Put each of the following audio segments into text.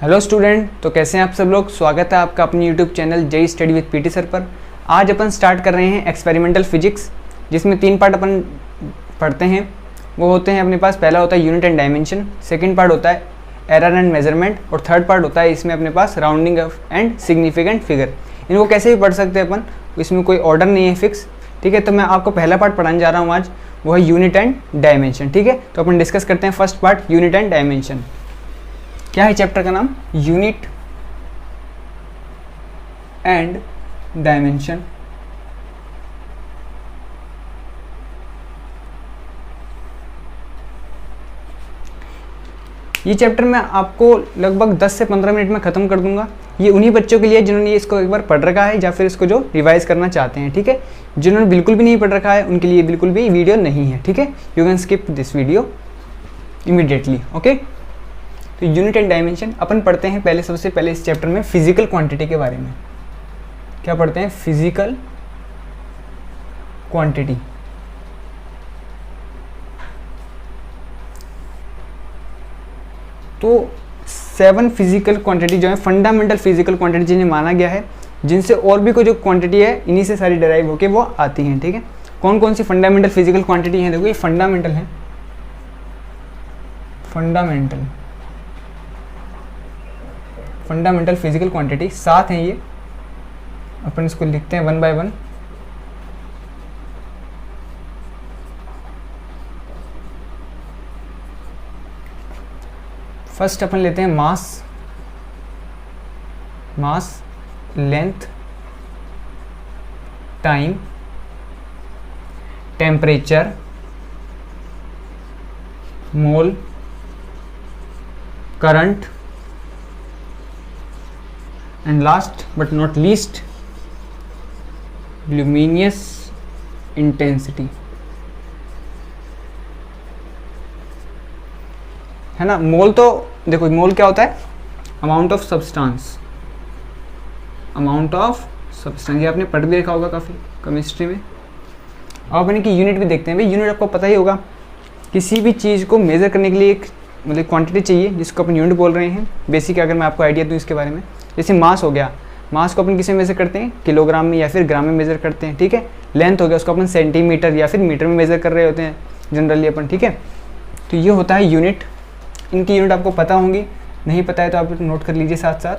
Hello student, तो कैसे हैं आप सब लोग। स्वागत है आपका अपने YouTube channel JEE study with PT sir पर। आज अपन स्टार्ट कर रहे हैं एक्सपेरिमेंटल फिजिक्स, जिसमें 3 पार्ट अपन पढ़ते हैं। वो होते हैं अपने पास, पहला होता है unit and dimension, second part होता है एरर एंड मेजरमेंट, और थर्ड पार्ट होता है इसमें अपने पास राउंडिंग एंड सिग्निफिकेंट फिगर। इनको कैसे भी पढ़ सकते हैं अपन, इसमें कोई ऑर्डर नहीं है फिक्स। ठीक है, तो मैं आपको पहला पार्ट पढ़ाने जा रहा हूँ आज, वो है यूनिट एंड डायमेंशन। ठीक है, तो अपन डिस्कस करते हैं first part, unit and dimension. क्या है चैप्टर का नाम? Unit and dimension. ये चैप्टर मैं आपको लगभग 10 से 15 मिनट में ख़त्म कर दूंगा। ये उन्हीं बच्चों के लिए जिन्होंने इसको एक बार पढ़ रखा है या फिर इसको जो रिवाइज करना चाहते हैं। ठीक है, जिन्होंने बिल्कुल भी नहीं पढ़ रखा है उनके लिए बिल्कुल भी वीडियो नहीं है। ठीक है, you can skip this video immediately. Okay, तो यूनिट एंड डायमेंशन अपन पढ़ते हैं। पहले सबसे पहले इस चैप्टर में फिजिकल क्वांटिटी के बारे में। क्या पढ़ते हैं? Physical quantity. तो 7 फिजिकल क्वांटिटी जो है फंडामेंटल फिजिकल क्वांटिटी जिन्हें माना गया है, जिनसे और भी कोई जो क्वांटिटी है इन्हीं से सारी डराइव होके वो आती हैं। ठीक है, कौन कौन सी फंडामेंटल फिजिकल क्वांटिटी हैं? देखो, ये फंडामेंटल है, फंडामेंटल फिजिकल क्वांटिटी 7 हैं। ये अपन इसको लिखते हैं 1 बाय 1। फर्स्ट अपन लेते हैं mass, length, time, temperature, mole, current, and last but not least luminous intensity। है ना। मोल तो देखो, मोल क्या होता है? अमाउंट ऑफ सब्सटेंस, ये आपने पढ़ भी देखा होगा काफ़ी केमिस्ट्री में। अब अपन की यूनिट भी देखते हैं। भाई यूनिट आपको पता ही होगा, किसी भी चीज़ को मेज़र करने के लिए एक मतलब क्वांटिटी चाहिए जिसको अपन यूनिट बोल रहे हैं। बेसिक अगर मैं आपको आइडिया दूँ इसके बारे में, जैसे मास हो गया, मास को अपन किस में मेज़र करते हैं? किलोग्राम में या फिर ग्राम में मेज़र करते हैं। ठीक है, लेंथ हो गया, उसको अपन सेंटीमीटर या फिर मीटर में मेज़र कर रहे होते हैं जनरली अपन। ठीक है, तो ये होता है यूनिट। इनकी यूनिट आपको पता होंगी, नहीं पता है तो आप नोट कर लीजिए साथ साथ।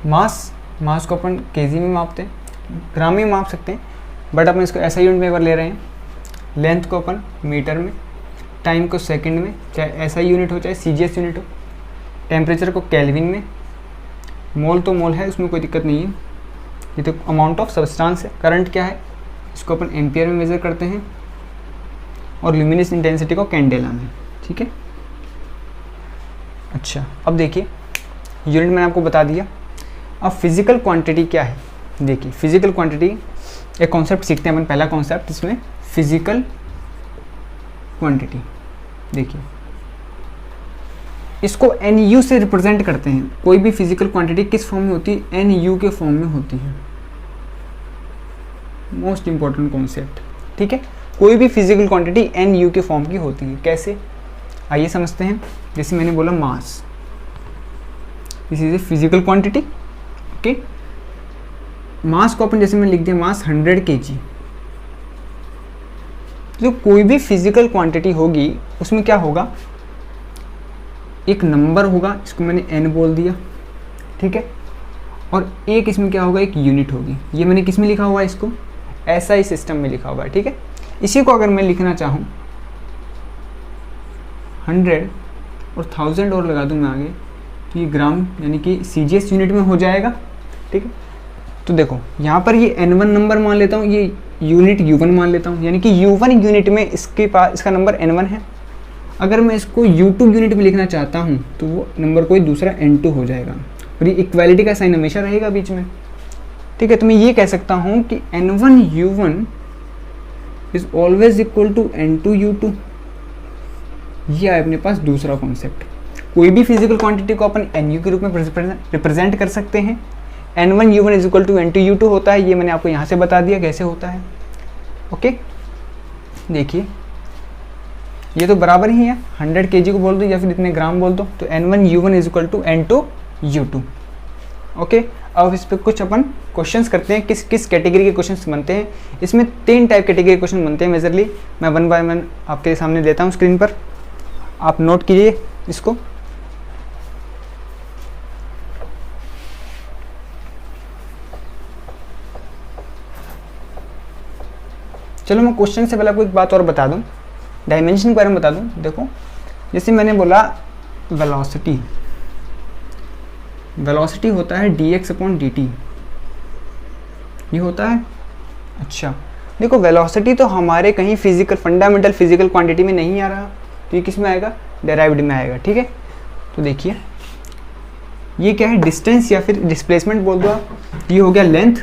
मास को अपन केजी में मापते हैं, ग्राम में माप सकते हैं, बट अपन इसको ऐसा यूनिट में एक बार ले रहे हैं। लेंथ को अपन मीटर में, टाइम को सेकंड में, चाहे ऐसा यूनिट हो चाहे सीजीएस यूनिट हो, टेम्परेचर को केल्विन में, मोल तो मोल है, उसमें कोई दिक्कत नहीं है। ये तो अमाउंट ऑफ सब्सटेंस है। करंट क्या है? इसको अपन एम्पियर में मेज़र करते हैं, और ल्यूमिनस इंटेंसिटी को कैंडेला में। ठीक है, अच्छा अब देखिए, यूनिट मैंने आपको बता दिया। अब फिजिकल क्वांटिटी क्या है? देखिए, फिजिकल क्वांटिटी एक कॉन्सेप्ट सीखते हैं अपन। पहला कॉन्सेप्ट इसमें फिजिकल क्वांटिटी। देखिए, इसको NU से रिप्रेजेंट करते हैं। कोई भी फिजिकल क्वांटिटी किस फॉर्म में होती है? NU के फॉर्म में होती है। Most important concept. ठीक है, कोई भी फिजिकल क्वांटिटी NU के फॉर्म की होती है। कैसे? आइए समझते हैं। जैसे मैंने बोला mass, this is a physical quantity. Okay, mass को अपन जैसे मैं लिख दिया मास 100 kg। जो कोई भी फिजिकल क्वांटिटी होगी उसमें क्या होगा? एक नंबर होगा, इसको मैंने n बोल दिया। ठीक है, और एक इसमें क्या होगा? एक यूनिट होगी। ये मैंने किस में लिखा हुआ है? इसको SI सिस्टम में लिखा हुआ है। ठीक है, इसी को अगर मैं लिखना चाहूँ 100 और 1000 और लगा दूँ मैं आगे, तो ये ग्राम यानी कि CGS यूनिट में हो जाएगा। ठीक है, तो देखो यहाँ पर ये N1 नंबर मान लेता हूँ, ये यूनिट U1 मान लेता हूँ, यानी कि U1 यूनिट में इसके पास इसका नंबर N1 है। अगर मैं इसको U2 यूनिट में लिखना चाहता हूँ तो वो नंबर कोई दूसरा N2 हो जाएगा, और ये इक्वालिटी का साइन हमेशा रहेगा बीच में। ठीक है, तो मैं ये कह सकता हूँ कि N1 U1 is always equal to N2 U2। ये है अपने पास दूसरा कॉन्सेप्ट। कोई भी फिजिकल क्वांटिटी को अपन NU के रूप में रिप्रेजेंट कर सकते हैं। N1 U1 is equal to N2 U2 होता है। ये मैंने आपको यहाँ से बता दिया कैसे होता है। ओके, देखिए ये तो बराबर ही है, 100 kg को बोल दो या फिर इतने ग्राम बोल दो, तो N1U1 is equal to N2U2। Okay, अब इस पर कुछ अपन क्वेश्चंस करते हैं, किस किस कैटेगरी के क्वेश्चंस बनते हैं। इसमें 3 टाइप कैटेगरी के क्वेश्चन बनते हैं मेजरली, मैं 1 बाय 1 आपके सामने देता हूँ स्क्रीन पर, आप नोट कीजिए इसको। चलो मैं क्वेश्चन से पहले आपको एक बात और बता दूं, डायमेंशन के बारे में बता दूं। देखो जैसे मैंने बोला वेलोसिटी, वेलोसिटी होता है dx/dt, ये होता है। अच्छा देखो वेलोसिटी तो हमारे कहीं फिजिकल फंडामेंटल फिजिकल क्वांटिटी में नहीं आ रहा, तो ये किस में आएगा, डेराइव्ड में आएगा। ठीक है, तो देखिए ये क्या है, डिस्टेंस या फिर डिस्प्लेसमेंट बोल दो आप, ये हो गया लेंथ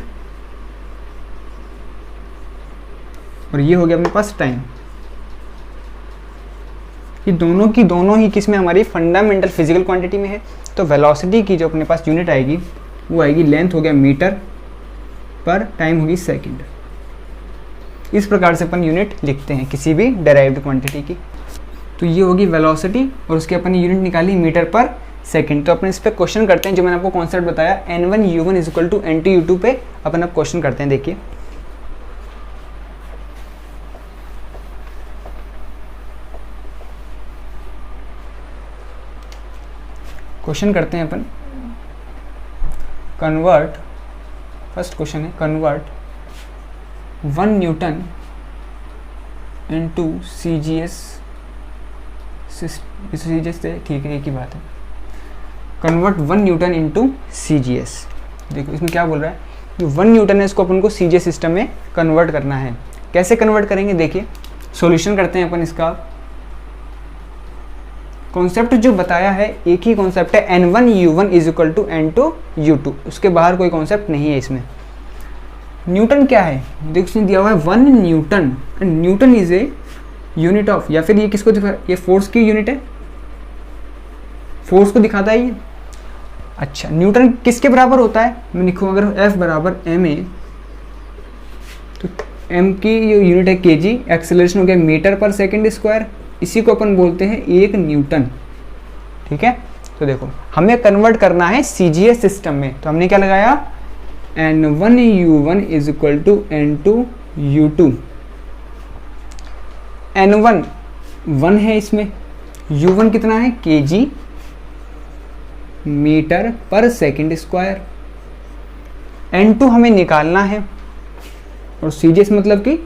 और ये हो गया अपने पास टाइम। ये दोनों की दोनों ही किस में, हमारी फंडामेंटल फिजिकल क्वांटिटी में है। तो वेलोसिटी की जो अपने पास यूनिट आएगी वो आएगी, लेंथ हो गया मीटर पर, टाइम होगी सेकंड। इस प्रकार से अपन यूनिट लिखते हैं किसी भी डेराइव्ड क्वांटिटी की। तो ये होगी वेलोसिटी और उसकी अपन यूनिट निकाली मीटर पर सेकंड। तो अपन इस पर क्वेश्चन करते हैं, जो मैंने आपको कॉन्सेप्ट बताया N1U1 is equal to N2U2 पे अपन अब क्वेश्चन करते हैं। देखिए क्वेश्चन करते हैं अपन, कन्वर्ट, फर्स्ट क्वेश्चन है convert 1 Newton into CGS, CGS से ठीक है एक ही बात है, कन्वर्ट 1 न्यूटन इनटू CGS। देखो इसमें क्या बोल रहा है, ये 1 न्यूटन है, इसको अपन को CGS सिस्टम में कन्वर्ट करना है। कैसे कन्वर्ट करेंगे, देखिए सॉल्यूशन करते हैं अपन इसका। कॉन्सेप्ट जो बताया है एक ही कॉन्सेप्ट है, N1U1 is equal to N2U2, उसके बाहर कोई कॉन्सेप्ट नहीं है इसमें। न्यूटन क्या है, देखो इसमें दिया हुआ है 1 Newton, Newton is a unit of, या फिर ये किसको दिखा, ये फोर्स की यूनिट है, फोर्स को दिखाता है ये। अच्छा न्यूटन किसके बराबर होता है, मैं लिखूँ अगर F बराबर ma, तो m की ये यूनिट है kg, एक्सेलरेशन हो गया मीटर पर सेकंड स्क्वायर, इसी को अपन बोलते हैं 1 न्यूटन। ठीक है, तो देखो हमें कन्वर्ट करना है CGS सिस्टम में, तो हमने क्या लगाया, N1U1 is equal to N2U2। N1 1 है इसमें, U1 कितना है kg मीटर पर सेकंड स्क्वायर, N2 हमें निकालना है, और CGS मतलब कि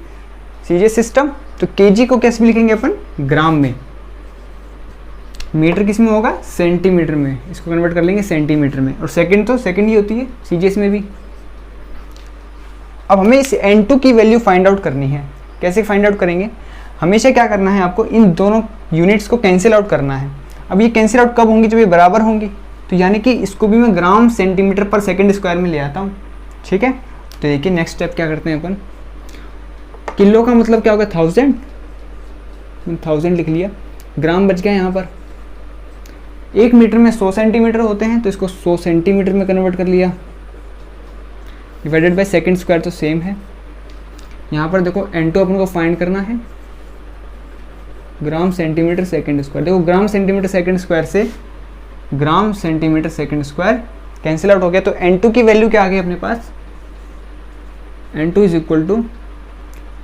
CGS सिस्टम, तो kg को कैसे भी लिखेंगे अपन, ग्राम में, मीटर किस में होगा, सेंटीमीटर में, इसको कन्वर्ट कर लेंगे सेंटीमीटर में, और सेकंड तो सेकंड ही होती है CGS में भी। अब हमें इस N2 की वैल्यू फाइंड आउट करनी है। कैसे फाइंड आउट करेंगे, हमेशा क्या करना है आपको, इन दोनों यूनिट्स को कैंसिल आउट करना है। अब ये कैंसिल आउट कब होंगी, जब ये बराबर होंगी, तो यानी कि इसको भी मैं ग्राम सेंटीमीटर पर सेकंड स्क्वायर में ले आता हूँ। ठीक है, तो देखिए नेक्स्ट स्टेप क्या करते हैं अपन, किलो का मतलब क्या होगा, 1000 लिख लिया, ग्राम बच गया यहाँ पर। 1 मीटर में 100 सेंटीमीटर होते हैं, तो इसको 100 सेंटीमीटर में कन्वर्ट कर लिया, डिवाइडेड बाय सेकंड स्क्वायर तो सेम है। यहाँ पर देखो N2 अपन को फाइंड करना है, ग्राम सेंटीमीटर सेकंड स्क्वायर। देखो ग्राम सेंटीमीटर सेकंड स्क्वायर से gram centimetre second square cancel out हो गया, तो N2 की वैल्यू क्या आ गई अपने पास, N2 इज इक्वल टू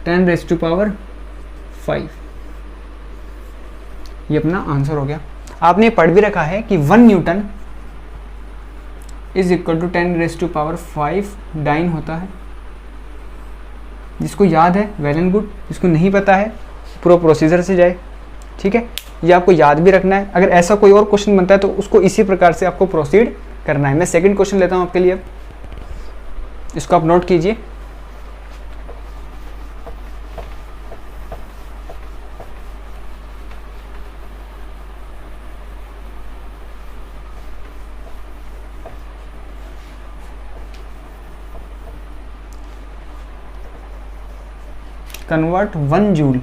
10⁵ ये अपना आंसर हो गया। आपने पढ़ भी रखा है कि 1 newton is equal to 10⁵ dyne होता है। जिसको याद है वेल एंड गुड, जिसको नहीं पता है पूरा प्रोसीजर से जाए। ठीक है, ये आपको याद भी रखना है। अगर ऐसा कोई और क्वेश्चन बनता है तो उसको इसी प्रकार से आपको प्रोसीड करना है। मैं सेकंड क्वेश्चन लेता हूँ आपके लिए, इसको आप नोट कीजिए। Convert 1 joule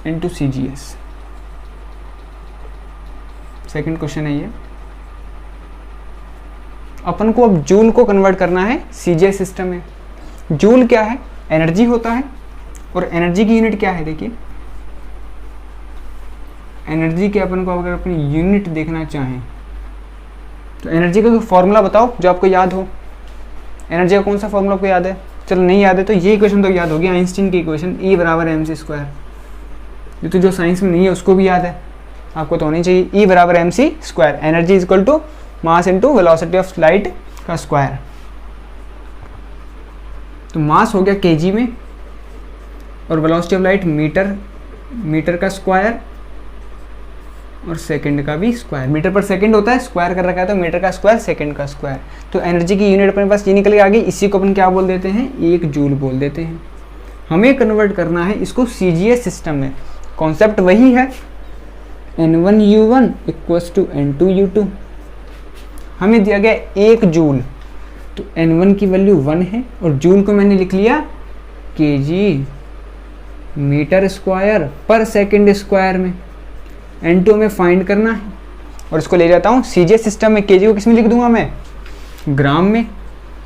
into CGS। Second question है ये। अपन को अब जूल को कन्वर्ट करना है CGS सिस्टम में। जूल क्या है, एनर्जी होता है, और एनर्जी की यूनिट क्या है, देखिए एनर्जी के अपन को अगर अपनी यूनिट देखना चाहें तो एनर्जी का फॉर्मूला बताओ जो आपको याद हो। एनर्जी का कौन सा फॉर्मूला आपको याद है? चलो नहीं याद है तो ये इक्वेशन तो याद होगी, आइंस्टीन की इक्वेशन E बराबर mc²। ये तो जो साइंस में नहीं है उसको भी याद है, आपको तो होनी चाहिए। E बराबर mc², energy is equal to mass into velocity of light का स्क्वायर। तो मास हो गया kg में और वेलोसिटी ऑफ लाइट मीटर का स्क्वायर और सेकंड का भी स्क्वायर। मीटर पर सेकंड होता है, स्क्वायर कर रखा है तो मीटर का स्क्वायर सेकंड का स्क्वायर। तो एनर्जी की यूनिट अपने पास ये निकल के आ गई। इसी को अपन क्या बोल देते हैं, 1 जूल बोल देते हैं। हमें कन्वर्ट करना है इसको CGS सिस्टम में। कॉन्सेप्ट वही है, N1U1 इक्वल्स टू N2U2। हमें दिया गया 1 जूल, तो N1 की वैल्यू 1 है और जूल को मैंने लिख लिया kg मीटर स्क्वायर पर सेकंड स्क्वायर में। N2 में फाइंड करना है और इसको ले जाता हूँ CGS सिस्टम में। kg को किस में लिख दूंगा मैं, ग्राम में,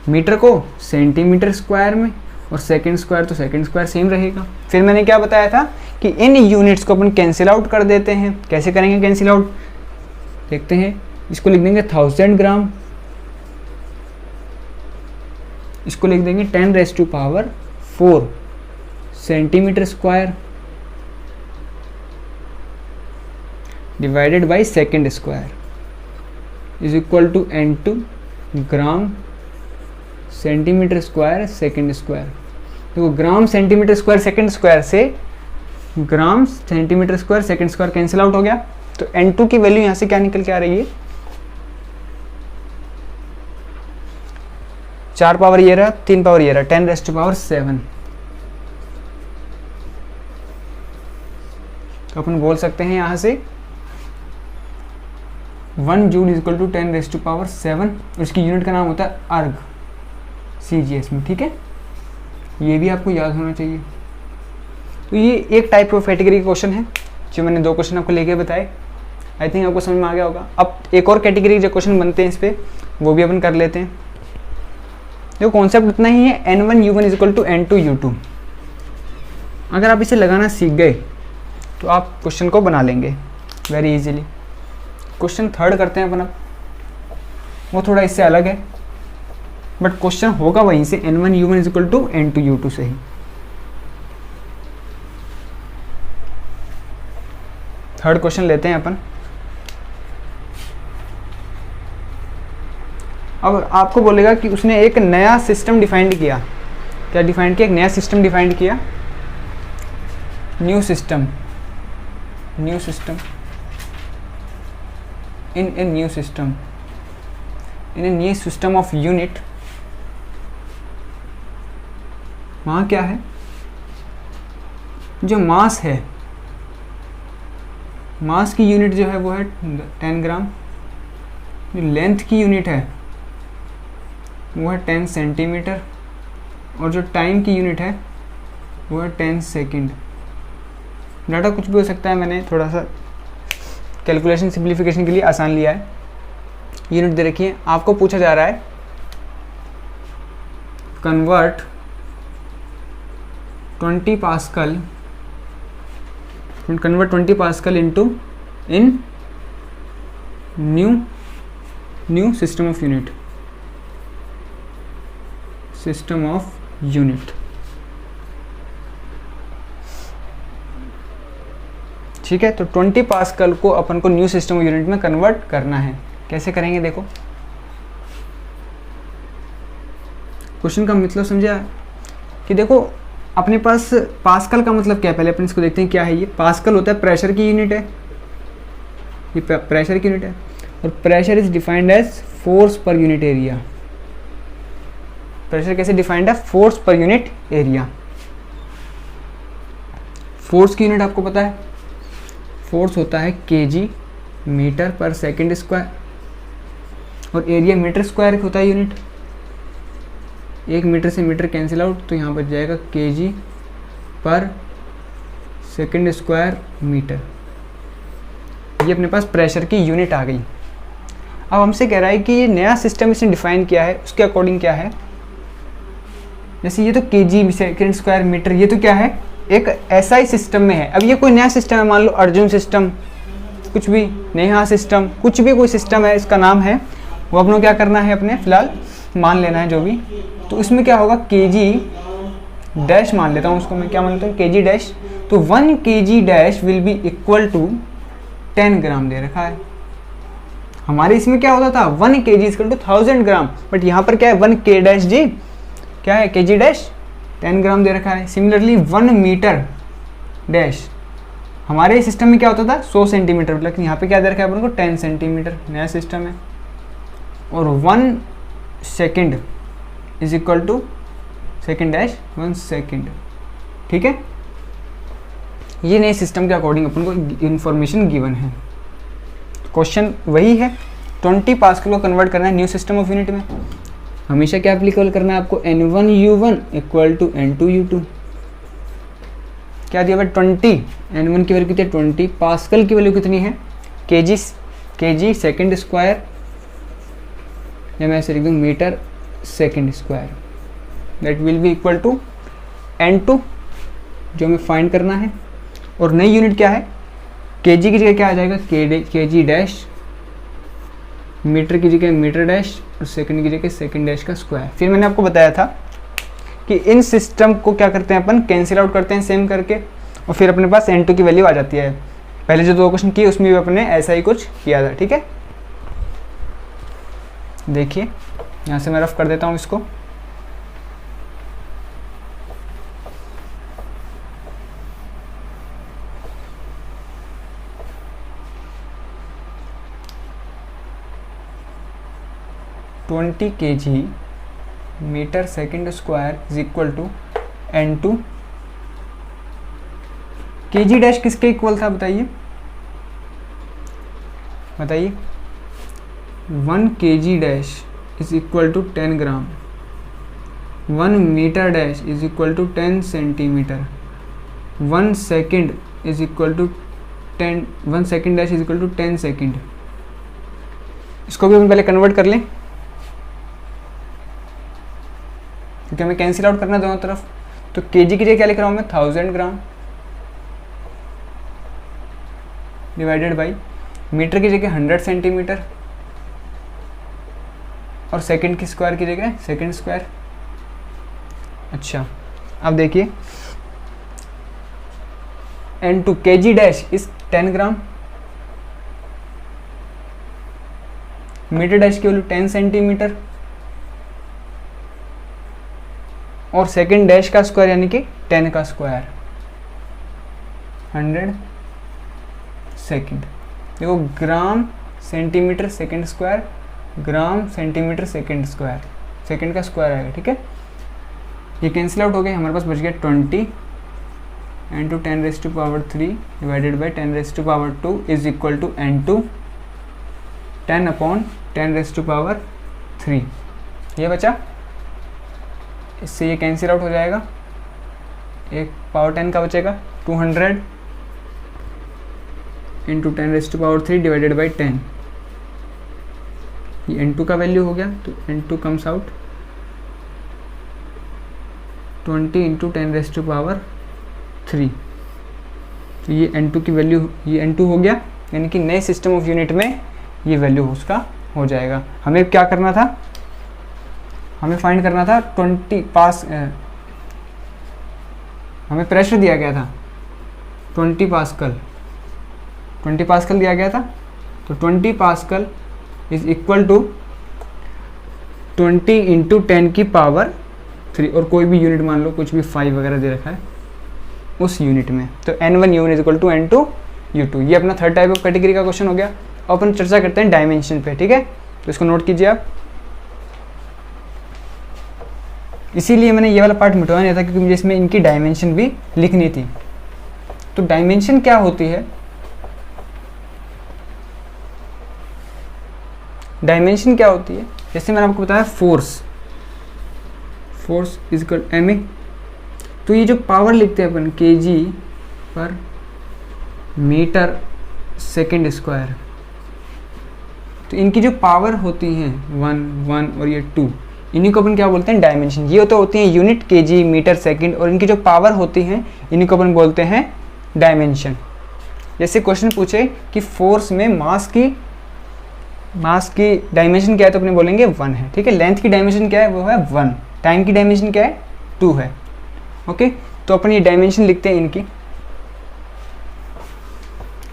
मीटर को सेंटीमीटर स्क्वायर में और सेकंड स्क्वायर तो सेकंड स्क्वायर सेम रहेगा। फिर मैंने क्या बताया था कि इन यूनिट्स को अपन कैंसिल आउट कर देते हैं। कैसे करेंगे कैंसिल आउट, देखते हैं। इसको लिख देंगे 1000 ग्राम, इसको लिख देंगे 10⁴ centimetre square divided by second square is equal to N2 gram centimetre square second square. देखो gram centimetre square second square से gram centimetre square second square cancel out हो गया। तो N2 की वैल्यू यहाँ से क्या निकल के आ रही है, 4 पावर ये रहा, 3 पावर ये रहा, 10⁻⁷। तो अपन बोल सकते हैं यहाँ से 1 जूल इज इक्वल टू 10⁻⁷ और इसकी यूनिट का नाम होता है अर्ग CGS में। ठीक है, ये भी आपको याद होना चाहिए। तो ये एक टाइप ऑफ कैटेगरी का क्वेश्चन है जो मैंने 2 क्वेश्चन आपको लेके बताए। आई थिंक आपको समझ में आ गया होगा। अब एक और कैटेगरी जो क्वेश्चन बनते हैं इस पर, वो भी अपन कर लेते हैं। देखो कॉन्सेप्ट उतना ही है, N1U1 is equal to N2U2। अगर आप इसे लगाना सीख गए तो आप क्वेश्चन को बना लेंगे वेरी इजीली। क्वेश्चन 3 करते हैं अपन अब, वो थोड़ा इससे अलग है बट क्वेश्चन होगा वहीं से, N1U1 is equal to N2U2 से ही। थर्ड क्वेश्चन लेते हैं अपन। अब आपको बोलेगा कि उसने एक नया सिस्टम डिफाइंड किया। क्या डिफाइंड किया, एक नया सिस्टम डिफाइंड किया, new system in a new system of unit। वहाँ क्या है, जो मास है, मास की यूनिट जो है वो है 10 ग्राम, जो लेंथ की यूनिट है वो है 10 सेंटीमीटर और जो टाइम की यूनिट है वो है 10 सेकेंड। डाटा कुछ भी हो सकता है, मैंने थोड़ा सा कैलकुलेशन सिंप्लीफिकेशन के लिए आसान लिया है। यूनिट दे रखी है, आपको पूछा जा रहा है convert 20 pascal into in new system of unit. ठीक है, तो 20 पास्कल को अपन को न्यू सिस्टम ऑफ यूनिट में कन्वर्ट करना है। कैसे करेंगे देखो, क्वेश्चन का मतलब समझा कि देखो अपने पास पास्कल का मतलब क्या है, पहले अपन इसको देखते हैं क्या है। ये पास्कल होता है प्रेशर की यूनिट है, ये प्रेशर की यूनिट है और pressure is defined as force पर यूनिट एरिया। प्रेशर कैसे डिफाइंड है, फोर्स पर यूनिट एरिया। फोर्स की यूनिट आपको पता है, फोर्स होता है kg मीटर पर सेकंड स्क्वायर और एरिया मीटर स्क्वायर होता है यूनिट। 1 मीटर से मीटर कैंसिल आउट, तो यहाँ बच जाएगा kg पर सेकंड स्क्वायर मीटर। ये अपने पास प्रेशर की यूनिट आ गई। अब हमसे कह रहा है कि ये नया सिस्टम इसने डिफाइन किया है, उसके अकॉर्डिंग क्या है। जैसे ये तो kg सेकंड स्क्वायर मीटर, ये तो क्या है एक SI सिस्टम में है। अब ये कोई नया सिस्टम है, मान लो अर्जुन सिस्टम, कुछ भी नेहा सिस्टम, कुछ भी कोई सिस्टम है, इसका नाम है, वो अपनों क्या करना है, अपने फिलहाल मान लेना है जो भी। तो इसमें क्या होगा, kg डैश मान लेता हूँ उसको मैं, क्या मान लेता हूँ, kg डैश। तो 1 kg dash will be equal to 10 gram दे रखा है। हमारे इसमें क्या होता था, 1 kg equal to 1000 gram, but यहाँ पर क्या है, 1 k डैश जी क्या है, kg डैश 10 ग्राम दे रखा है। सिमिलरली 1 मीटर डैश, हमारे सिस्टम में क्या होता था 100 सेंटीमीटर, लेकिन यहाँ पे क्या दे रखा है अपन को 10 सेंटीमीटर, नया सिस्टम है। और 1 second is equal to second dash 1 second, ठीक है। ये नए सिस्टम के अकॉर्डिंग अपन को इंफॉर्मेशन गिवन है। क्वेश्चन वही है, 20 पास्कल को कन्वर्ट करना है न्यू सिस्टम ऑफ यूनिट में। हमेशा क्या एप्लीकेबल करना है आपको, N1U1 इक्वल टू N2U2। क्या दिया भाई 20, N1 की वैल्यू कितनी है 20, पास्कल की वैल्यू कितनी है kg सेकेंड स्क्वायर, या मैं ऐसे लिख दूँ metre second square, that will be equal to N2 जो हमें फाइंड करना है। और नई यूनिट क्या है, kg की जगह क्या आ जाएगा, kg डैश, मीटर की जगह मीटर डैश, और सेकंड की जगह सेकंड डैश का स्क्वायर। फिर मैंने आपको बताया था कि इन सिस्टम को क्या करते हैं अपन, कैंसिल आउट करते हैं सेम करके, और फिर अपने पास N2 की वैल्यू आ जाती है। पहले जो 2 क्वेश्चन किए उसमें भी अपने ऐसा ही कुछ किया था, ठीक है। देखिए यहाँ से मैं रफ कर देता हूँ इसको। Twenty kg metre second square is equal to N2। kg dash किसके इक्वल था बताइए, 1 kg dash is equal to 10 gram, 1 metre dash is equal to 10 centimetre, 1 second is equal to 1 second dash is equal to 10 second. इसको भी हम पहले convert कर लें, क्योंकि हमें कैंसिल आउट करना है दोनों तरफ। तो kg की जगह क्या लिख रहा हूँ मैं, 1000 ग्राम डिवाइडेड बाई मीटर की जगह 100 सेंटीमीटर, और सेकंड की स्क्वायर की जगह सेकंड स्क्वायर। अच्छा अब देखिए N2 kg dash is 10 gram, metre dash की वैल्यू 10 सेंटीमीटर, और सेकंड डैश का स्क्वायर यानी कि 10 का स्क्वायर 100 सेकंड। देखो gram centimetre second square, gram centimetre second square, second का स्क्वायर आएगा, ठीक है। ये कैंसिल आउट हो गया, हमारे पास बच गया 20 into 10⁻³ divided by 10⁻² is equal to N2 10/10⁻3। ये बचा, इससे ये कैंसिल आउट हो जाएगा, एक पावर 10 का बचेगा 200 इंटू 10⁻³ डिवाइडेड बाई 10। ये N2 का वैल्यू हो गया, तो N2 कम्स आउट 20 इंटू 10⁻3। तो ये N2 की वैल्यू, ये N2 हो गया, यानी कि नए सिस्टम ऑफ यूनिट में ये वैल्यू उसका हो जाएगा। हमें क्या करना था, हमें फाइंड करना था 20 पास, हमें प्रेशर दिया गया था 20 पास्कल, 20 पास्कल दिया गया था। तो 20 pascal is equal to 20 into 10 की पावर 3, और कोई भी यूनिट मान लो, कुछ भी 5 वगैरह दे रखा है उस यूनिट में। तो N1U1 is equal to N2U2। ये अपना थर्ड टाइप ऑफ कैटेगरी का क्वेश्चन हो गया। और अपन चर्चा करते हैं डायमेंशन पे, ठीक है। तो इसको नोट कीजिए आप। इसीलिए मैंने ये वाला पार्ट मिटवा नहीं था, क्योंकि मुझे इसमें इनकी डायमेंशन भी लिखनी थी। तो डायमेंशन क्या होती है, डायमेंशन क्या होती है, जैसे मैंने आपको बताया फोर्स इज इक्वल ma। तो ये जो पावर लिखते हैं अपन kg पर मीटर सेकेंड स्क्वायर, तो इनकी जो पावर होती हैं 1 1 और ये 2, इन्हीं को अपन क्या बोलते हैं, डायमेंशन। ये तो होती हैं यूनिट, केजी, मीटर, सेकंड, और इनकी जो पावर होती हैं इन्हीं को अपन बोलते हैं डायमेंशन। जैसे क्वेश्चन पूछे कि फोर्स में मास की डायमेंशन क्या है, तो अपने बोलेंगे 1 है, ठीक है। लेंथ की डायमेंशन क्या है, वो है 1। टाइम की डायमेंशन क्या है, 2 है। ओके, तो अपन ये डायमेंशन लिखते हैं, इनकी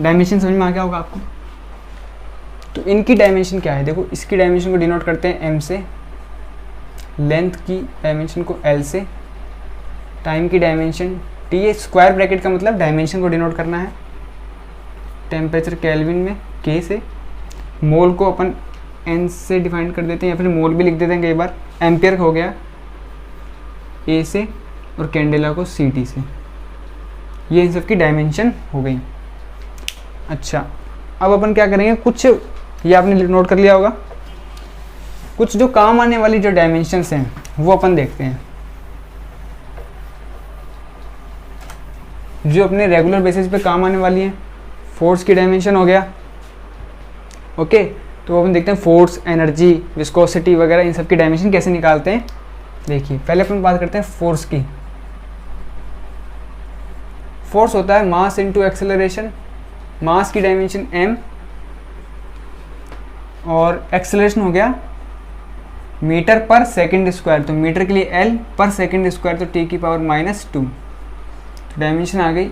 डायमेंशन समझ में आ गया होगा आपको। तो इनकी डायमेंशन क्या है, देखो इसकी डायमेंशन को डिनोट करते हैं m से, लेंथ की डायमेंशन को l से, टाइम की डायमेंशन t, ये स्क्वायर ब्रैकेट का मतलब डायमेंशन को डिनोट करना है, टेम्परेचर केल्विन में k से, मोल को अपन n से डिफाइन कर देते हैं, या फिर मोल भी लिख देते हैं कई बार, एम्पियर हो गया a से, और कैंडेला को ct से। ये इन सब की डायमेंशन हो गई। अच्छा, अब अपन क्या करेंगे, कुछ ये आपने नोट कर लिया होगा, कुछ जो काम आने वाली जो डायमेंशंस हैं वो अपन देखते हैं, जो अपने रेगुलर बेसिस पे काम आने वाली हैं। फोर्स की डायमेंशन हो गया, ओके। तो अपन देखते हैं फोर्स, एनर्जी, विस्कोसिटी वगैरह, इन सब की डायमेंशन कैसे निकालते हैं। देखिए पहले अपन बात करते हैं फोर्स की। फोर्स होता है मास इनटू एक्सेलरेशन। मास की डायमेंशन m, और एक्सेलरेशन हो गया मीटर पर सेकंड स्क्वायर, तो मीटर के लिए l, पर सेकंड स्क्वायर तो t की पावर -2। तो डायमेंशन आ गई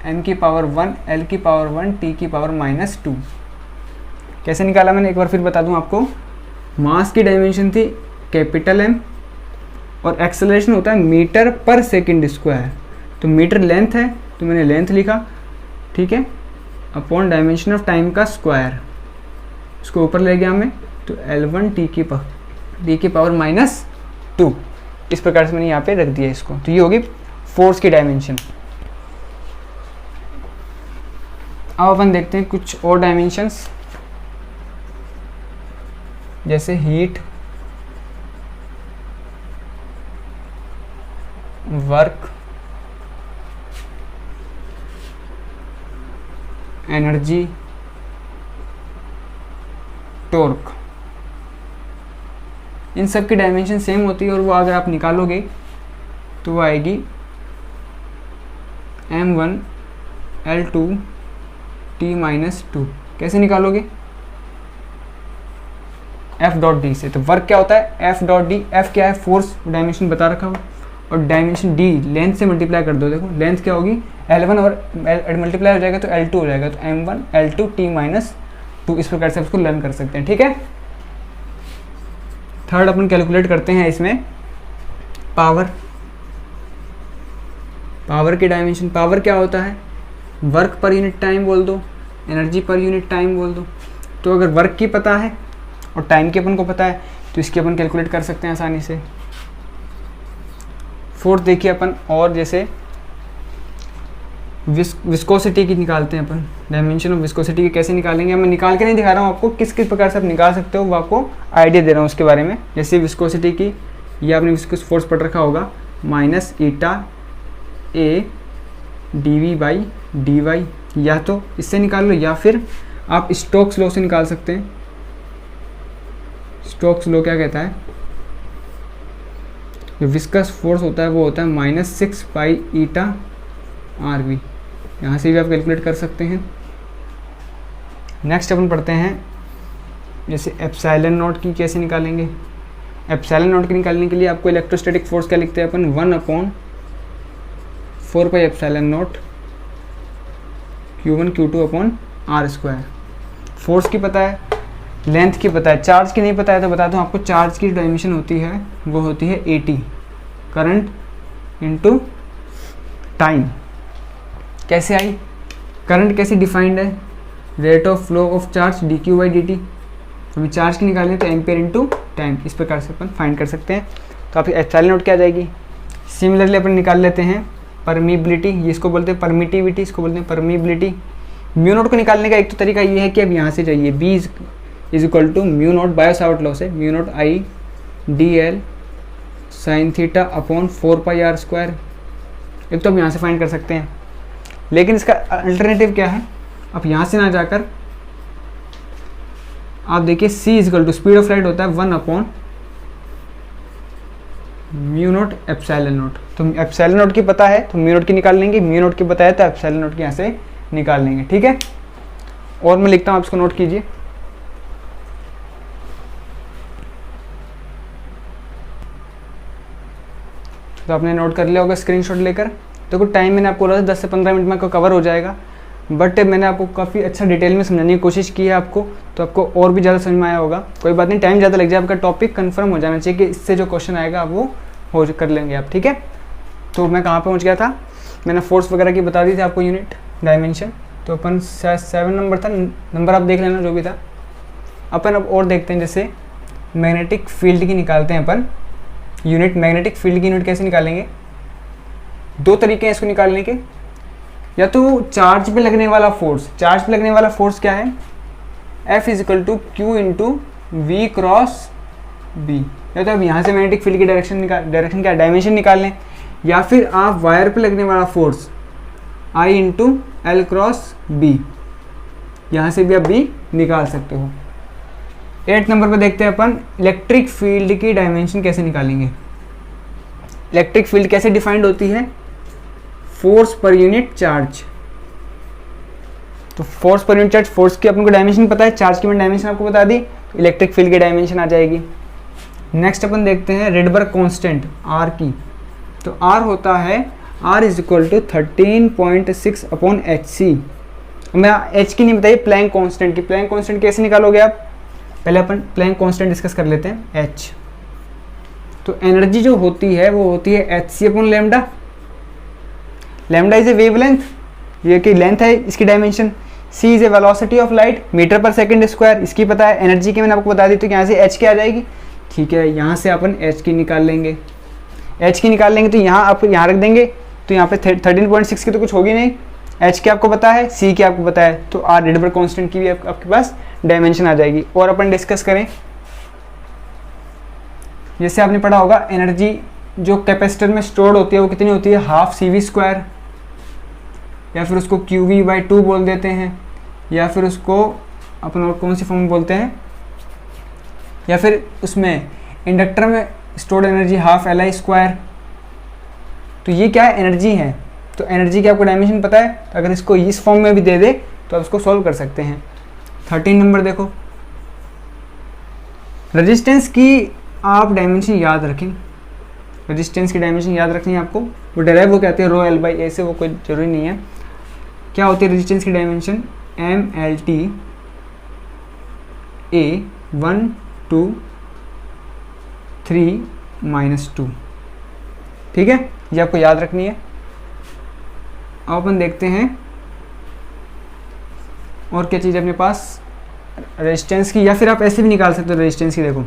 m की पावर 1, l की पावर 1, t की पावर -2। कैसे निकाला मैंने एक बार फिर बता दूं आपको। मास की डायमेंशन थी कैपिटल M, और एक्सेलरेशन होता है मीटर पर सेकंड स्क्वायर, तो मीटर लेंथ है तो मैंने लेंथ लिखा, ठीक है, अपॉन डायमेंशन ऑफ टाइम का स्क्वायर, इसको ऊपर ले गया मैं, तो L1 t की पावर -2। इस प्रकार से मैंने यहाँ पे रख दिया इसको। तो ये होगी फोर्स की डायमेंशन। अब अपन देखते हैं कुछ और डायमेंशंस, जैसे हीट, वर्क, एनर्जी, टॉर्क। इन सब की डायमेंशन सेम होती है, और वो अगर आप निकालोगे तो वो आएगी m1 L2 t-2। कैसे निकालोगे, F.d से। तो वर्क क्या होता है, F.d। F क्या है, फोर्स डायमेंशन बता रखा हुआ, और डायमेंशन d लेंथ से मल्टीप्लाई कर दो। देखो लेंथ क्या होगी, L1 और मल्टीप्लाई हो जाएगा तो L2 हो जाएगा, तो m1 L2 t-2। इस प्रकार से उसको लर्न कर सकते हैं, ठीक है। थर्ड अपन कैलकुलेट करते हैं इसमें पावर। पावर की डायमेंशन, पावर क्या होता है, वर्क पर यूनिट टाइम बोल दो, एनर्जी पर यूनिट टाइम बोल दो। तो अगर वर्क की पता है और टाइम की अपन को पता है, तो इसकी अपन कैलकुलेट कर सकते हैं आसानी से। फोर्थ देखिए अपन, और जैसे विस्कोसिटी की निकालते हैं अपन, डायमेंशन ऑफ विस्कोसिटी की कैसे निकालेंगे। मैं निकाल के नहीं दिखा रहा हूँ आपको, किस किस प्रकार से आप निकाल सकते हो वो आपको आइडिया दे रहा हूँ उसके बारे में। जैसे विस्कोसिटी की, ये आपने विस्कोस फोर्स पढ़ रखा होगा, -η dV/dy, या तो इससे निकाल लो या फिर आप स्टोक्स लॉ से निकाल सकते हैं। स्टोक्स लॉ क्या कहता है, जो विस्कस फोर्स होता है वो होता है -6π/RV। यहाँ से भी आप कैलकुलेट कर सकते हैं। नेक्स्ट अपन पढ़ते हैं जैसे एप्सिलॉन नॉट की कैसे निकालेंगे। एप्सिलॉन नॉट की निकालने के लिए आपको इलेक्ट्रोस्टैटिक फोर्स क्या लिखते हैं अपन, 1/4πε0 Q1 Q2/r²। फोर्स की पता है, लेंथ की पता है, चार्ज की नहीं पता है तो बता दूं आपको, चार्ज की डायमेंशन होती है वो होती है AT, करंट इनटू टाइम। कैसे आई, करंट कैसे डिफाइंड है, rate of flow of charge dQ/dt। अभी चार्ज की निकालें तो एम्पेयर इनटू टाइम, इस प्रकार से अपन फाइंड कर सकते हैं। तो आपकी एप्सिलॉन नॉट क्या आ जाएगी। सिमिलरली अपन निकाल लेते हैं परमिबिलिटी, ये इसको बोलते हैं परमिटिविटी, इसको बोलते हैं परमिबिलिटी। म्यू नॉट को निकालने का एक तो तरीका ये है कि अब यहाँ से जाइए, B = mu naught, Biot Savart law से, mu naught I dl sin θ/4πr²। एक तो हम यहाँ से फाइंड कर सकते हैं, लेकिन इसका अल्टरनेटिव क्या है, अब यहाँ से ना जाकर आप देखिए C = स्पीड ऑफ लाइट होता है 1/, म्यू नोट एप्सिलॉन नोट। तो एप्सिलॉन नोट की पता है तो म्यू नोट की निकाल लेंगे, म्यू नोट की पता है तो एप्सिलॉन नोट की यहाँ से निकाल लेंगे, ठीक है। और मैं लिखता हूँ, आप इसको नोट कीजिए। तो आपने नोट कर लिया होगा स्क्रीनशॉट लेकर। देखो टाइम मैंने आपको बोला था 10 से 15 मिनट में आपको कवर हो जाएगा, बट मैंने आपको काफ़ी अच्छा डिटेल में समझाने की कोशिश की है आपको, तो आपको और भी ज़्यादा समझ में आया होगा। कोई बात नहीं, टाइम ज़्यादा लग जाए, आपका टॉपिक कंफर्म हो जाना चाहिए कि इससे जो क्वेश्चन आएगा आप वो हो कर लेंगे आप, ठीक है। तो मैं कहाँ पहुँच गया था, मैंने फोर्स वगैरह की बता दी थी आपको, यूनिट डायमेंशन। तो अपन 7 नंबर था, नंबर आप देख लेना जो भी था। अपन अब और देखते हैं, जैसे मैग्नेटिक फील्ड की निकालते हैं अपन यूनिट। मैग्नेटिक फील्ड की यूनिट कैसे निकालेंगे, दो तरीके हैं इसको निकालने के। या तो चार्ज पे लगने वाला फोर्स, चार्ज पे लगने वाला फोर्स क्या है, F = Q × V cross B। या तो अब यहाँ से मैग्नेटिक फील्ड की डायरेक्शन क्या, डायमेंशन निकाल लें, या फिर आप वायर पे लगने वाला force I × L cross B, यहाँ से भी आप B निकाल सकते हो। 8 नंबर पे देखते हैं अपन इलेक्ट्रिक फील्ड की डायमेंशन कैसे निकालेंगे। इलेक्ट्रिक फील्ड कैसे डिफाइंड होती है, फोर्स पर यूनिट चार्ज। तो फोर्स पर यूनिट चार्ज, फोर्स की अपन को डायमेंशन पता है, चार्ज की मैंने डायमेंशन आपको बता दी, तो इलेक्ट्रिक फील्ड की डायमेंशन आ जाएगी। नेक्स्ट अपन देखते हैं रेडबर्ग कांस्टेंट R की। तो R होता है R = 13.6/hc। मैं H की नहीं बताइए, प्लैंक कांस्टेंट की। प्लैंक कांस्टेंट कैसे निकालोगे आप, पहले अपन प्लैंक कांस्टेंट डिस्कस कर लेते हैं, H। तो एनर्जी जो होती है वो होती है hc/λ। Lambda is a wavelength, ये की लेंथ है इसकी dimension. c is a velocity of light metre पर सेकंड स्क्वायर, इसकी पता है। एनर्जी की मैंने आपको बता दी, तो यहाँ से h की आ जाएगी, ठीक है। यहाँ से अपन h की निकाल लेंगे, h की निकाल लेंगे तो यहाँ आप यहाँ रख देंगे, तो यहाँ पे 13.6 की तो कुछ होगी नहीं। h की आपको पता है, c की आपको पता है, तो R रेडबर्ग कांस्टेंट की भी आपके पास डायमेंशन आ जाएगी। और अपन डिस्कस करें, जैसे आपने पढ़ा होगा एनर्जी जो कैपेसिटर में स्टोर्ड होती है वो कितनी होती है, ½ CV², या फिर उसको QV/2 बोल देते हैं, या फिर उसको अपन और कौन सी फॉर्म में बोलते हैं, या फिर उसमें इंडक्टर में स्टोर्ड एनर्जी ½ Li²। तो ये क्या है, एनर्जी है। तो एनर्जी की आपको डायमेंशन पता है, तो अगर इसको इस फॉर्म में भी दे दे तो आप इसको सॉल्व कर सकते हैं। 13 नंबर देखो, रेजिस्टेंस की आप डायमेंशन याद रखें, रेजिस्टेंस की डायमेंशन याद रखनी है आपको। वो डेराइव वो कहते हैं ρL/A से, वो कोई जरूरी नहीं है। क्या होती है रेजिस्टेंस की डायमेंशन, MLT A 1 2 3 -2, ठीक है, ये आपको याद रखनी है। अब अपन देखते हैं और क्या चीज़ अपने पास, रेजिस्टेंस की, या फिर आप ऐसे भी निकाल सकते हो रेजिस्टेंस की। देखो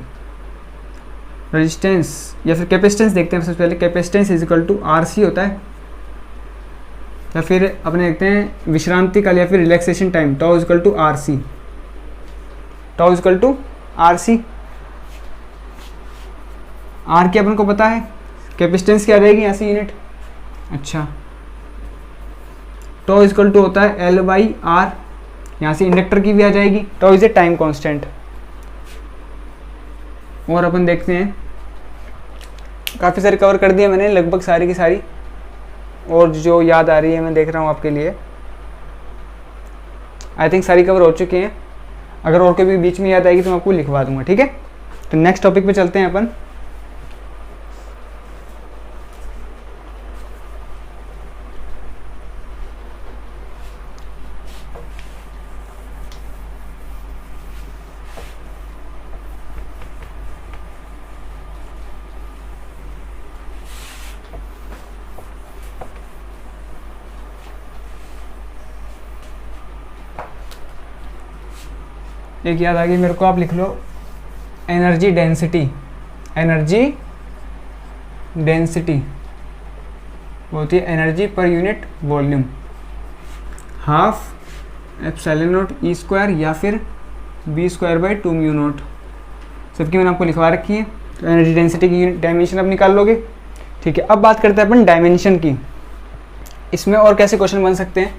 रेजिस्टेंस या फिर कैपेसिटेंस देखते हैं सबसे पहले। कैपेसिटेंस = RC होता है, या फिर अपने देखते हैं विश्रांति काल या फिर relaxation time, τ = RC। τ = RC। R की अपन को पता है, कैपेसिटेंस क्या आ जाएगी यहाँ से यूनिट। अच्छा, τ = होता है L/R, यहाँ से इंडक्टर की भी आ जाएगी। τ इज ए टाइम कांस्टेंट। और अपन देखते हैं, काफ़ी सारी कवर कर दिया मैंने, लगभग सारी की सारी, और जो याद आ रही है मैं देख रहा हूँ आपके लिए, आई थिंक सारी कवर हो चुकी हैं। अगर और कोई भी बीच में याद आएगी तो मैं आपको लिखवा दूंगा, ठीक है। तो नेक्स्ट टॉपिक पे चलते हैं अपन। एक याद आ गई मेरे को, आप लिख low energy density. Energy density होती है energy per unit volume, ½ ε0 E² या फिर B² μ नोट, सबकी मैंने आपको लिखवा रखी है। तो एनर्जी डेंसिटी की डायमेंशन आप निकाल लोगे, ठीक है। अब बात करते हैं अपन डायमेंशन की। इसमें और कैसे क्वेश्चन बन सकते हैं,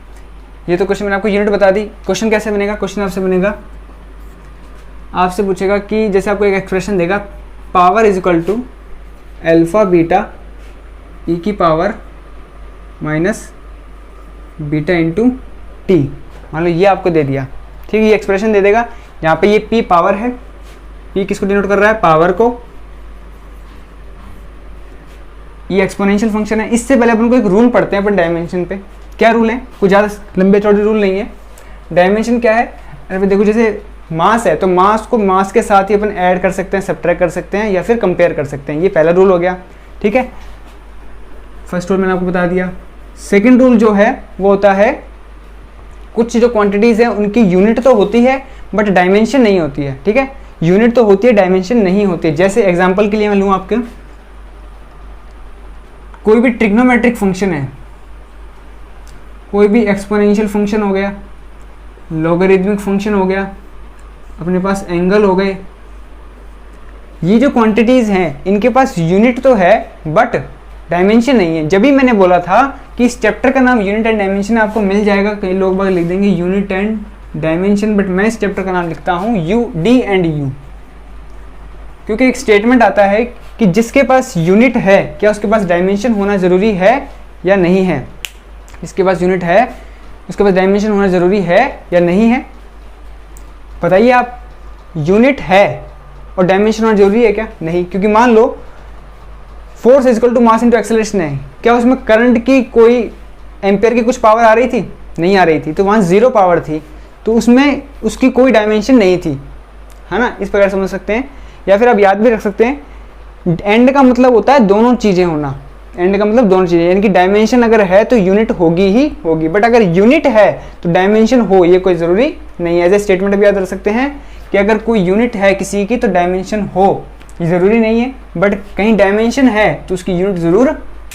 ये तो क्वेश्चन मैंने आपको यूनिट बता दी। क्वेश्चन कैसे बनेगा, क्वेश्चन आपसे बनेगा, आपसे पूछेगा कि जैसे आपको एक एक्सप्रेशन देगा, पावर = अल्फ़ा बीटा ई की power minus beta into T, मान लो ये आपको दे दिया, ठीक है, ये एक्सप्रेशन दे देगा। यहाँ पे ये पी पावर है, पी किसको डिनोट कर रहा है, पावर को, ये एक्सपोनेंशियल फंक्शन है। इससे पहले अपन को एक रूल पढ़ते हैं अपन डायमेंशन पे। क्या रूल है, कुछ ज़्यादा लंबे चौड़े रूल नहीं है। डायमेंशन क्या है, अरे देखो जैसे मास है तो मास को मास के साथ ही अपन ऐड कर सकते हैं, सब्ट्रैक्ट कर सकते हैं या फिर कंपेयर कर सकते हैं, ये पहला रूल हो गया, ठीक है। फर्स्ट रूल मैंने आपको बता दिया। सेकंड रूल जो है वो होता है कुछ जो क्वांटिटीज़ हैं उनकी यूनिट तो होती है बट डायमेंशन नहीं होती है, ठीक है। यूनिट तो होती है, डायमेंशन नहीं होती है। जैसे एग्जांपल के लिए मैं लूँ आपके, कोई भी ट्रिग्नोमेट्रिक फंक्शन है, कोई भी एक्सपोनेंशियल फंक्शन हो गया, लॉगरिथमिक फंक्शन हो गया, अपने पास एंगल हो गए, ये जो क्वांटिटीज़ हैं इनके पास यूनिट तो है बट डायमेंशन नहीं है। जब भी मैंने बोला था कि इस चैप्टर का नाम यूनिट एंड डायमेंशन आपको मिल जाएगा, कई लोग बाग लिख देंगे यूनिट एंड डायमेंशन, बट मैं इस चैप्टर का नाम लिखता हूँ यू डी एंड यू, क्योंकि एक स्टेटमेंट आता है कि जिसके पास यूनिट है क्या उसके पास डायमेंशन होना ज़रूरी है या नहीं है। जिसके पास यूनिट है उसके पास डायमेंशन होना ज़रूरी है या नहीं है, बताइए आप। यूनिट है और डायमेंशन होना जरूरी है क्या, नहीं, क्योंकि मान लो force is equal to mass into acceleration है, क्या उसमें करंट की कोई एम्पेयर की कुछ पावर आ रही थी, नहीं आ रही थी, तो वहाँ जीरो पावर थी, तो उसमें उसकी कोई डायमेंशन नहीं थी, है ना। इस प्रकार समझ सकते हैं, या फिर आप याद भी रख सकते हैं एंड का मतलब होता है दोनों चीज़ें होना, एंड का मतलब दोनों चीज़ें, यानी कि डायमेंशन अगर है तो यूनिट होगी ही होगी, बट अगर यूनिट है तो डायमेंशन हो ये कोई ज़रूरी नहीं है। एज ए स्टेटमेंट भी याद रख सकते हैं कि अगर कोई यूनिट है किसी की तो डायमेंशन हो ये ज़रूरी नहीं है, बट कहीं डायमेंशन है तो उसकी यूनिट ज़रूर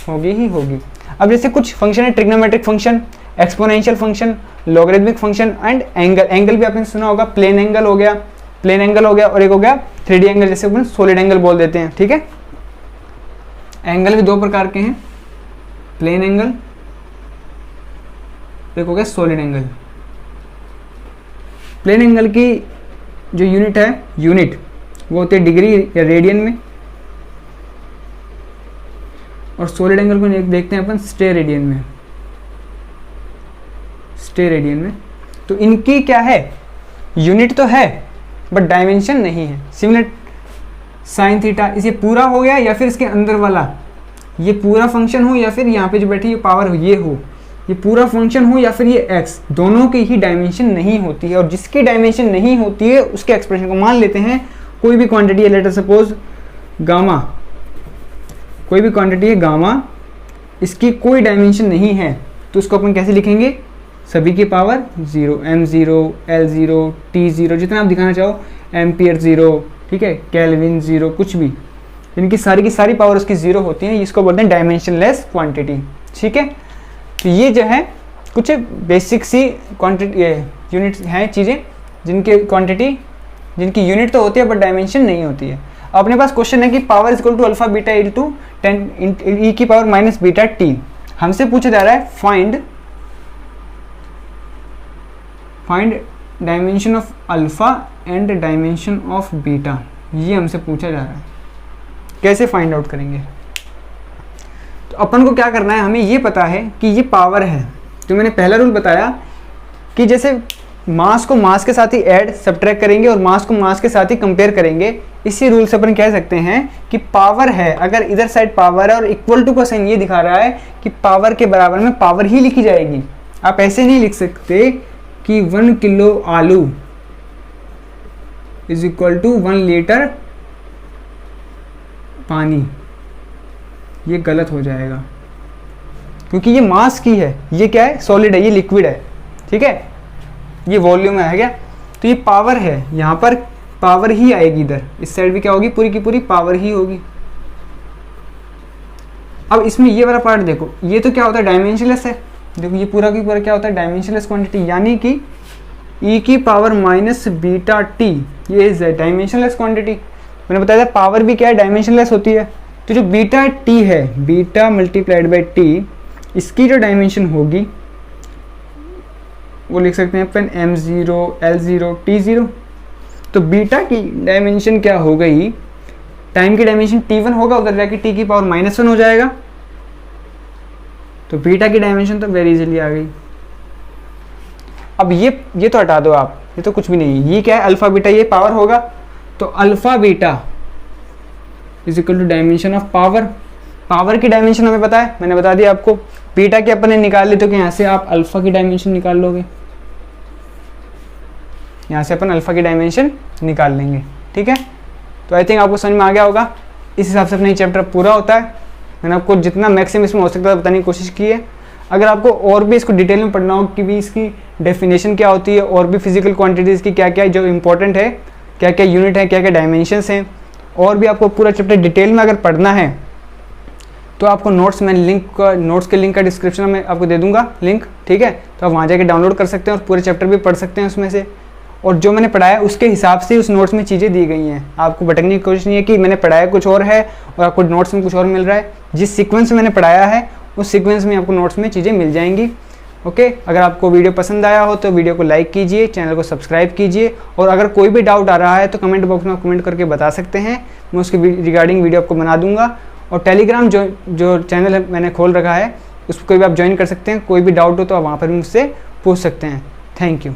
होगी ही होगी। अब जैसे कुछ फंक्शन है, trigonometric function, exponential function, logarithmic function and angle. Angle भी आपने सुना होगा, प्लेन एंगल हो गया, प्लेन एंगल हो गया, और एक हो गया 3D एंगल, जैसे अपन सॉलिड एंगल बोल देते हैं, ठीक है। एंगल भी दो प्रकार के हैं, प्लेन एंगल, एक हो गया सॉलिड एंगल। प्लेन एंगल की जो यूनिट है, यूनिट वो होती है डिग्री या रेडियन में, और सॉलिड एंगल को देखते हैं अपन स्टे रेडियन में, स्टे रेडियन में। तो इनकी क्या है, यूनिट तो है बट डायमेंशन नहीं है। सिमिलर साइन थीटा, इसे पूरा हो गया या फिर इसके अंदर वाला ये पूरा फंक्शन हो, या फिर यहाँ पे जो बैठी ये पावर ये हो, ये पूरा फंक्शन हो, या फिर ये x, दोनों की ही डायमेंशन नहीं होती है। और जिसकी डायमेंशन नहीं होती है उसके एक्सप्रेशन को मान लेते हैं, कोई भी क्वांटिटी है, लेट अस सपोज गामा, कोई भी क्वांटिटी है गामा, इसकी कोई डायमेंशन नहीं है, तो उसको अपन कैसे लिखेंगे, सभी की पावर 0, m0, l0, t0, जितना आप दिखाना चाहो, एम्पियर 0, ठीक है, केल्विन 0, कुछ भी, इनकी सारी की सारी पावर उसकी 0 होती है। इसको बोलते हैं डायमेंशनलेस क्वांटिटी, ठीक है। तो ये जो है कुछ बेसिक सी क्वांटिटी यूनिट हैं, चीज़ें जिनके क्वांटिटी जिनकी यूनिट तो होती है बट डायमेंशन नहीं होती है। अपने पास क्वेश्चन है कि power is equal to alpha beta into 10 e की पावर माइनस बीटा टी। हमसे पूछा जा रहा है find dimension of alpha and dimension of beta, ये हमसे पूछा जा रहा है। कैसे फाइंड आउट करेंगे, तो अपन को क्या करना है, हमें ये पता है कि ये पावर है। तो मैंने पहला रूल बताया कि जैसे मास को मास के साथ ही ऐड सब्ट्रैक्ट करेंगे और मास को मास के साथ ही कंपेयर करेंगे, इसी रूल से अपन कह सकते हैं कि पावर है, अगर इधर साइड पावर है और इक्वल टू का साइन ये दिखा रहा है कि पावर के बराबर में पावर ही लिखी जाएगी। आप ऐसे नहीं लिख सकते कि 1 किलो आलू इज इक्वल टू 1 लीटर पानी, ये गलत हो जाएगा, क्योंकि ये मास की है, ये क्या है, सॉलिड है, ये लिक्विड है, ठीक है, ये वॉल्यूम है क्या, तो ये पावर है, यहाँ पर पावर ही आएगी, इधर इस साइड भी क्या होगी, पूरी की पूरी पावर ही होगी। अब इसमें ये वाला पार्ट देखो, ये तो क्या होता है, डायमेंशनलेस है। देखो ये पूरा की पूरा क्या होता है, डायमेंशनलेस क्वांटिटी, यानी कि e की पावर माइनस बीटा टी, ये इज डायमेंशनलेस क्वांटिटी। मैंने बताया था पावर भी क्या है, डायमेंशनलेस होती है। तो जो बीटा टी है, बीटा मल्टीप्लाइड बाई टी, इसकी जो डायमेंशन होगी वो लिख सकते हैं अपन m0, l0, t0। तो बीटा की डायमेंशन क्या हो गई, टाइम की डायमेंशन t1 होगा, उधर जाके t की पावर -1 हो जाएगा। तो बीटा की डायमेंशन तो वेरी इजीली आ गई। अब ये तो हटा दो आप, ये तो कुछ भी नहीं है। ये क्या है, अल्फा बीटा, ये पावर होगा। तो alpha beta is equal to dimension of power. Power की डायमेंशन हमें पता है, मैंने बता दिया आपको। बीटा की अपन ने निकाल ली, तो यहाँ से आप अल्फा की डायमेंशन निकाल लोगे, यहाँ से अपन अल्फा की डायमेंशन निकाल लेंगे, ठीक है। तो आई थिंक आपको समझ में आ गया होगा। इस हिसाब से अपना ये चैप्टर पूरा होता है। मैंने आपको जितना मैक्सिमम इसमें हो सकता है बताने की कोशिश की है। अगर आपको और भी इसको डिटेल में पढ़ना हो कि भी इसकी डेफिनेशन क्या होती है, और भी फिजिकल क्वांटिटीज़ की क्या क्या जो इंपॉर्टेंट है, क्या क्या यूनिट है, क्या क्या डायमेंशंस हैं, और भी आपको पूरा चैप्टर डिटेल में अगर पढ़ना है, तो आपको नोट्स मैं नोट्स के लिंक का डिस्क्रिप्शन में आपको दे दूंगा लिंक, ठीक है। तो आप वहाँ जाके डाउनलोड कर सकते हैं और पूरे चैप्टर भी पढ़ सकते हैं उसमें से। और जो मैंने पढ़ाया उसके हिसाब से उस नोट्स में चीज़ें दी गई हैं। आपको भटकने की कोशिश नहीं है कि मैंने पढ़ाया कुछ और है और आपको नोट्स में कुछ और मिल रहा है। जिस सीक्वेंस में मैंने पढ़ाया है उस सीक्वेंस में आपको नोट्स में चीज़ें मिल जाएंगी। ओके, अगर आपको वीडियो पसंद आया हो तो वीडियो को लाइक कीजिए, चैनल को सब्सक्राइब कीजिए, और अगर कोई भी डाउट आ रहा है तो कमेंट बॉक्स में कमेंट करके बता सकते हैं। मैं उसके रिगार्डिंग वीडियो आपको बना दूंगा। और टेलीग्राम जो चैनल मैंने खोल रखा है उस पर कोई भी आप ज्वाइन कर सकते हैं। कोई भी डाउट हो तो आप वहाँ पर मुझसे पूछ सकते हैं। Thank you.